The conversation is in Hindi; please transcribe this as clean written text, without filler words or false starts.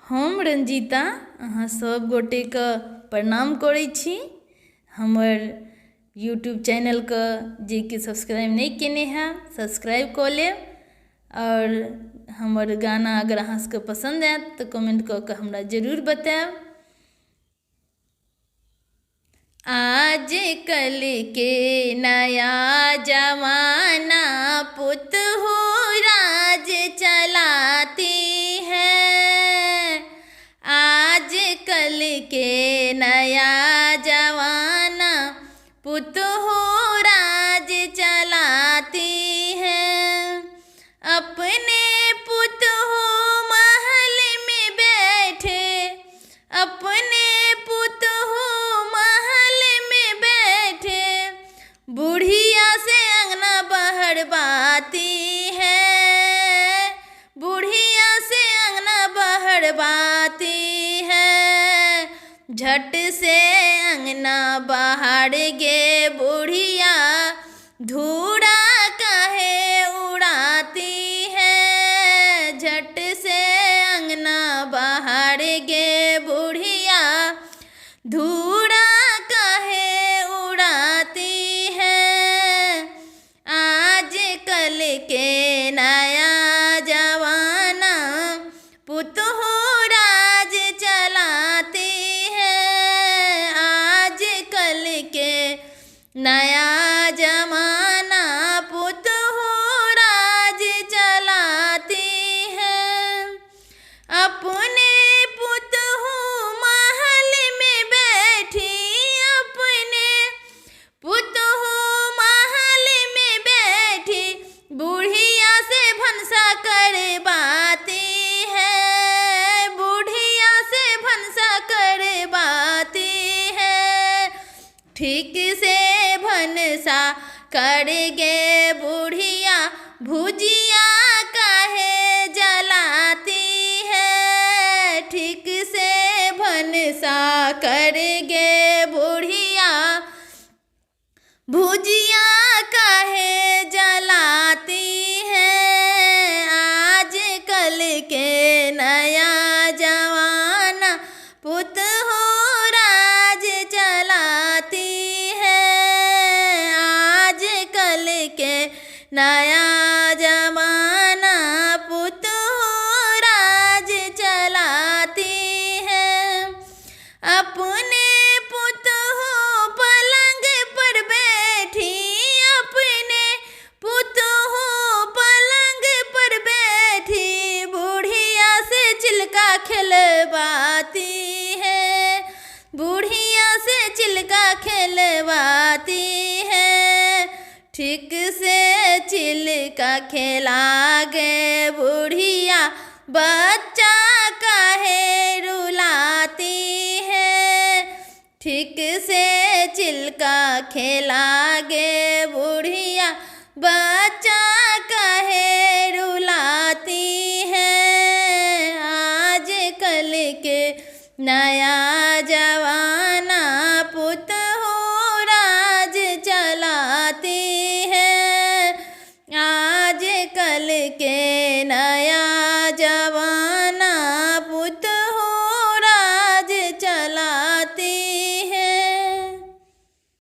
हम रंजीता अहाँ सब गोटेके प्रणाम करै छी। हमर यूट्यूब चैनलके जे कि सब्सक्राइब नहीं केने हैं सब्सक्राइब कऽ लेब। और हमर गाना अगर अहाँ सबके पसंद आयत तऽ कमेंट कऽ के हमरा जरूर बताएब। आज कल के नया जमाना पुत हो राज चलाती है। आज कल के नया जमाना पुत हो राज चलाती है। अपने पुत हो महल में बैठे, अपने पुत हो महल में बैठे, बुढ़िया से अंगना बहरवाती है, बुढ़िया से अंगना बहरवाती है। झट से अंगना बाहर गे बुढ़िया धूड़ा काहे उड़ाती है। झट से अंगना बाहर गे बुढ़िया धूड़ा काहे उड़ाती है। आज कल के नया जमाना पुत हो राज चलाती है। आज कल के नया जमाना पुत हो राज चलाती है। अपने पुत हो महल में बैठी, अपने पुत हो महल में बैठी, बुढ़िया से भनसा करवाती है, बुढ़िया से भनसा करवाती है। ठीक से भनसा कर गे बुढ़िया भुजिया काहे जलाती है। ठीक से भनसा कर गे बुढ़िया भुजिया काहे जलाती है। आज कल के नया जमाना पुत हो राज चलाती है। आज कल के नया जमाना पुत हो राज चलाती है। अपने पुत हो पलंग पर बैठी, अपने पुत हो पलंग पर बैठी, बुढ़िया से चिल्का खिलवाती है, बुढ़िया से चिल्का खिलवाती है। ठीक से चिल्का खिला गे बुढ़िया बच्चा काहे रुलाती है। ठीक से चिल्का खिला गे